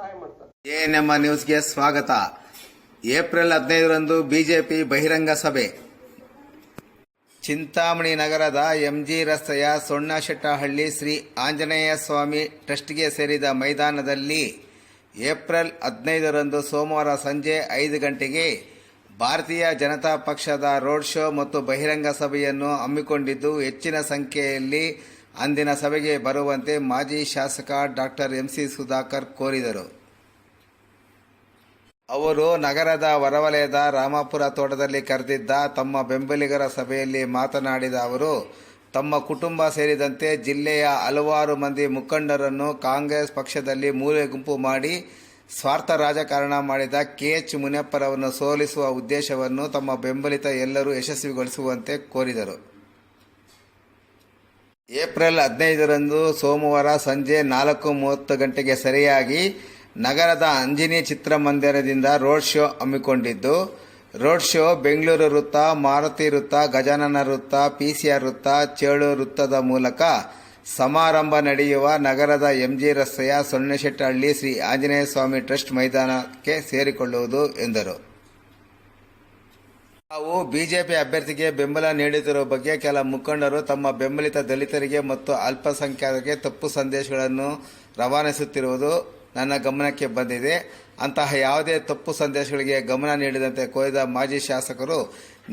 ಸಹಾಯ ಮಾಡ್ತಾರೆ. ಎಎನ್ಎಂ ನ್ಯೂಸ್ಗೆ ಸ್ವಾಗತ. ಏಪ್ರಿಲ್ 15ರಂದು ಬಿಜೆಪಿ ಬಹಿರಂಗ ಸಭೆ. ಚಿಂತಾಮಣಿ ನಗರದ ಎಂಜಿ ರಸ್ತೆಯ ಸೊಣ್ಣಶೆಟ್ಟಹಳ್ಳಿ ಶ್ರೀ ಆಂಜನೇಯ ಸ್ವಾಮಿ ಟ್ರಸ್ಟ್ಗೆ ಸೇರಿದ ಮೈದಾನದಲ್ಲಿ ಏಪ್ರಿಲ್ 15ರಂದು ಸೋಮವಾರ ಸಂಜೆ 5 ಗಂಟೆಗೆ ಭಾರತೀಯ ಜನತಾ ಪಕ್ಷದ ರೋಡ್ ಶೋ ಮತ್ತು ಬಹಿರಂಗ ಸಭೆಯನ್ನು ಹಮ್ಮಿಕೊಂಡಿದ್ದು, ಹೆಚ್ಚಿನ ಸಂಖ್ಯೆಯಲ್ಲಿ ಅಂದಿನ ಸಭೆಗೆ ಬರುವಂತೆ ಮಾಜಿ ಶಾಸಕ ಡಾಕ್ಟರ್ ಎಂಸಿ ಸುಧಾಕರ್ ಕೋರಿದರು. ಅವರು ನಗರದ ಹೊರವಲಯದ ರಾಮಾಪುರ ತೋಟದಲ್ಲಿ ಕರೆದಿದ್ದ ತಮ್ಮ ಬೆಂಬಲಿಗರ ಸಭೆಯಲ್ಲಿ ಮಾತನಾಡಿದ ಅವರು, ತಮ್ಮ ಕುಟುಂಬ ಸೇರಿದಂತೆ ಜಿಲ್ಲೆಯ ಹಲವಾರು ಮಂದಿ ಮುಖಂಡರನ್ನು ಕಾಂಗ್ರೆಸ್ ಪಕ್ಷದಲ್ಲಿ ಮೂಲೆ ಗುಂಪು ಮಾಡಿ ಸ್ವಾರ್ಥ ರಾಜಕಾರಣ ಮಾಡಿದ ಕೆಎಚ್ ಮುನಿಯಪ್ಪರನ್ನು ಸೋಲಿಸುವ ಉದ್ದೇಶವನ್ನು ತಮ್ಮ ಬೆಂಬಲಿತ ಎಲ್ಲರೂ ಯಶಸ್ವಿಗೊಳಿಸುವಂತೆ ಕೋರಿದರು. ಏಪ್ರಿಲ್ 15ರಂದು ಸೋಮವಾರ ಸಂಜೆ 4:30 ಗಂಟೆಗೆ ಸರಿಯಾಗಿ ನಗರದ ಅಂಜನಿ ಚಿತ್ರಮಂದಿರದಿಂದ ರೋಡ್ ಶೋ ಹಮ್ಮಿಕೊಂಡಿದ್ದು, ರೋಡ್ ಶೋ ಬೆಂಗಳೂರು ವೃತ್ತ, ಮಾರುತಿ ವೃತ್ತ, ಗಜಾನನ ವೃತ್ತ, ಪಿಸಿಆರ್ ವೃತ್ತ, ಚೇಳೂರು ವೃತ್ತದ ಮೂಲಕ ಸಮಾರಂಭ ನಡೆಯುವ ನಗರದ ಎಂಜಿ ರಸ್ತೆಯ ಸೊಣ್ಣಶೆಟ್ಟಹಳ್ಳಿ ಶ್ರೀ ಆಂಜನೇಯ ಸ್ವಾಮಿ ಟ್ರಸ್ಟ್ ಮೈದಾನಕ್ಕೆ ಸೇರಿಕೊಳ್ಳುವುದು ಎಂದರು. ತಾವು ಬಿಜೆಪಿ ಅಭ್ಯರ್ಥಿಗೆ ಬೆಂಬಲ ನೀಡುತ್ತಿರುವ ಬಗ್ಗೆ ಕೆಲ ಮುಖಂಡರು ತಮ್ಮ ಬೆಂಬಲಿತ ದಲಿತರಿಗೆ ಮತ್ತು ಅಲ್ಪಸಂಖ್ಯಾತರಿಗೆ ತಪ್ಪು ಸಂದೇಶಗಳನ್ನು ರವಾನಿಸುತ್ತಿರುವುದು ನನ್ನ ಗಮನಕ್ಕೆ ಬಂದಿದೆ. ಅಂತಹ ಯಾವುದೇ ತಪ್ಪು ಸಂದೇಶಗಳಿಗೆ ಗಮನ ನೀಡದಂತೆ ಕೋರಿದ ಮಾಜಿ ಶಾಸಕರು,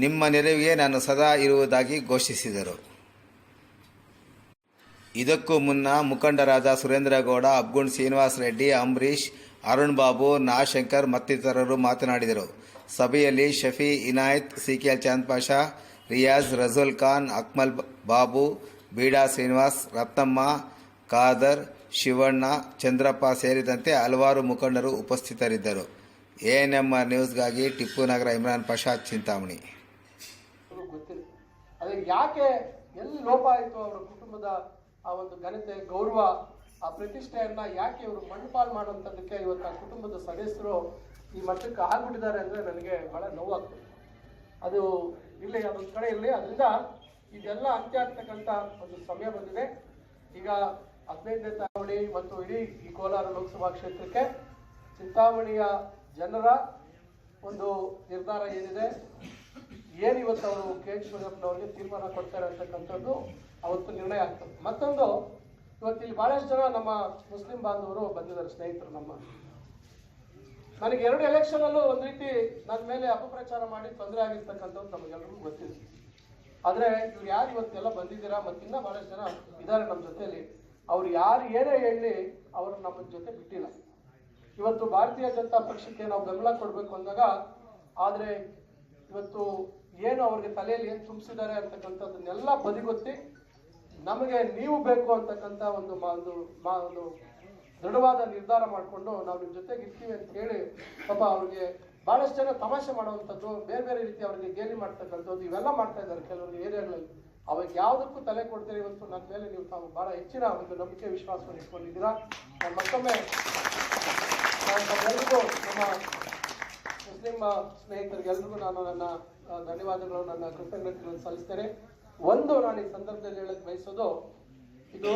ನಿಮ್ಮ ನೆರವಿಗೆ ನಾನು ಸದಾ ಇರುವುದಾಗಿ ಘೋಷಿಸಿದರು. ಇದಕ್ಕೂ ಮುನ್ನ ಮುಖಂಡರಾದ ಸುರೇಂದ್ರಗೌಡ, ಅಬ್ಗುಂಡ್ ಶ್ರೀನಿವಾಸ ರೆಡ್ಡಿ, ಅಂಬರೀಶ್, ಅರುಣ್ ಬಾಬು, ನಾಶಂಕರ್ ಮತ್ತಿತರರು ಮಾತನಾಡಿದರು. ಸಭೆಯಲ್ಲಿ ಶಫಿ ಇನಾಯತ್, ಸಿಕೆಎಲ್ ಚಾಂದ್ ಪಾಷಾ, ರಿಯಾಜ್, ರಜೂಲ್ ಖಾನ್, ಅಕ್ಮಲ್ ಬಾಬು, ಬೀಡಾ ಶ್ರೀನಿವಾಸ್, ರತ್ನಮ್ಮ, ಖಾದರ್, ಶಿವಣ್ಣ, ಚಂದ್ರಪ್ಪ ಸೇರಿದಂತೆ ಹಲವಾರು ಮುಖಂಡರು ಉಪಸ್ಥಿತರಿದ್ದರು. ಎಎನ್ಎಂ ನ್ಯೂಸ್ಗಾಗಿ ಟಿಪ್ಪು ನಗರ ಇಮ್ರಾನ್ ಪಾಷಾ, ಚಿಂತಾಮಣಿ. ಯಾಕೆ ಎಲ್ಲಿ ಲೋಪ ಆಯಿತು ಅವರ ಕುಟುಂಬದ ಆ ಒಂದು ಘನತೆ, ಗೌರವ, ಆ ಪ್ರತಿಷ್ಠೆಯನ್ನ ಯಾಕೆ ಇವರು ಮಣ್ಣುಪಾಲು ಮಾಡುವಂಥದ್ದಕ್ಕೆ ಇವತ್ತು ಆ ಕುಟುಂಬದ ಸದಸ್ಯರು ಈ ಮಟ್ಟಕ್ಕೆ ಆಗ್ಬಿಟ್ಟಿದ್ದಾರೆ ಅಂದರೆ ನನಗೆ ಬಹಳ ನೋವಾಗ್ತದೆ. ಅದು ಇಲ್ಲಿ ಅದೊಂದು ಕಡೆ ಇರಲಿ. ಅದರಿಂದ ಇದೆಲ್ಲ ಅಂತ್ಯ ಆಗ್ತಕ್ಕಂಥ ಒಂದು ಸಮಯ ಬಂದಿದೆ. ಈಗ 15ನೇ ತಾರೀಕು ಮತ್ತು ಇಡೀ ಈ ಕೋಲಾರ ಲೋಕಸಭಾ ಕ್ಷೇತ್ರಕ್ಕೆ ಚಿಂತಾಮಣಿಯ ಜನರ ಒಂದು ನಿರ್ಧಾರ ಏನಿದೆ, ಇವತ್ತು ಅವರು ಕೆಎಚ್ ಮುನಿಯಪ್ಪನವರಿಗೆ ತೀರ್ಮಾನ ಕೊಡ್ತಾರೆ ಅಂತಕ್ಕಂಥದ್ದು ಅವತ್ತು ನಿರ್ಣಯ ಆಗ್ತದೆ. ಮತ್ತೊಂದು, ಇವತ್ತು ಇಲ್ಲಿ ಬಹಳಷ್ಟು ಜನ ನಮ್ಮ ಮುಸ್ಲಿಂ ಬಾಂಧವರು ಬಂದಿದ್ದಾರೆ, ಸ್ನೇಹಿತರು. ನನಗೆ 2 ಎಲೆಕ್ಷನ್ ಅಲ್ಲೂ ಒಂದು ರೀತಿ ನನ್ನ ಮೇಲೆ ಅಪಪ್ರಚಾರ ಮಾಡಿ ತೊಂದರೆ ಆಗಿರ್ತಕ್ಕಂಥದ್ದು ನಮಗೆಲ್ಲರಿಗೂ ಗೊತ್ತಿದೆ. ಆದ್ರೆ ಇವ್ರು ಯಾರು ಇವತ್ತೆಲ್ಲ ಬಂದಿದ್ದೀರಾ, ಮತ್ತಿನ್ನ ಬಹಳಷ್ಟು ಜನ ಇದ್ದಾರೆ ನಮ್ಮ ಜೊತೆಯಲ್ಲಿ. ಅವ್ರು ಯಾರು ಏನೇ ಹೇಳಿ ಅವರು ನಮ್ಮ ಜೊತೆ ಬಿಟ್ಟಿಲ್ಲ. ಇವತ್ತು ಭಾರತೀಯ ಜನತಾ ಪಕ್ಷಕ್ಕೆ ನಾವು ಬೆಂಬಲ ಕೊಡಬೇಕು ಅಂದಾಗ, ಆದ್ರೆ ಇವತ್ತು ಏನು ಅವ್ರಿಗೆ ತಲೆಯಲ್ಲಿ ಏನು ತುಂಬಿಸಿದ್ದಾರೆ ಅಂತಕ್ಕಂಥದ್ದನ್ನೆಲ್ಲ ಬದಿಗೊತ್ತಿ ನಮಗೆ ನೀವು ಬೇಕು ಅಂತಕ್ಕಂಥ ಒಂದು ದೃಢವಾದ ನಿರ್ಧಾರ ಮಾಡಿಕೊಂಡು ನಾವು ನಿಮ್ಮ ಜೊತೆಗೆ ಇರ್ತೀವಿ ಅಂತ ಹೇಳಿ ಪಾಪ ಅವ್ರಿಗೆ ಬಹಳಷ್ಟು ಜನ ತಮಾಷೆ ಮಾಡುವಂಥದ್ದು, ಬೇರೆ ಬೇರೆ ರೀತಿ ಅವರಿಗೆ ಗೇಲಿ ಮಾಡ್ತಕ್ಕಂಥದ್ದು ಇವೆಲ್ಲ ಮಾಡ್ತಾ ಇದ್ದಾರೆ ಕೆಲವರಿಗೆ ಏರಿಯಾಗಳಲ್ಲಿ. ಅವಾಗ ಯಾವುದಕ್ಕೂ ತಲೆ ಕೊಡ್ತೀರಿ. ಇವತ್ತು ನನ್ನ ಮೇಲೆ ನೀವು ತಾವು ಬಹಳ ಹೆಚ್ಚಿನ ಒಂದು ನಂಬಿಕೆ ವಿಶ್ವಾಸವನ್ನು ಇಟ್ಕೊಂಡಿದ್ದೀರಾ. ನಾನು ಮತ್ತೊಮ್ಮೆ ನಮ್ಮೆಲ್ಲರಿಗೂ, ನಮ್ಮ ಮುಸ್ಲಿಂ ಸ್ನೇಹಿತರಿಗೆಲ್ರಿಗೂ ನಾನು ನನ್ನ ಧನ್ಯವಾದಗಳು, ನನ್ನ ಕೃತಜ್ಞತೆಗಳನ್ನು ಸಲ್ಲಿಸ್ತೇನೆ. ಒಂದು ನಾನು ಈ ಸಂದರ್ಭದಲ್ಲಿ ಹೇಳಕ್ ಬಯಸೋದು, ಇದು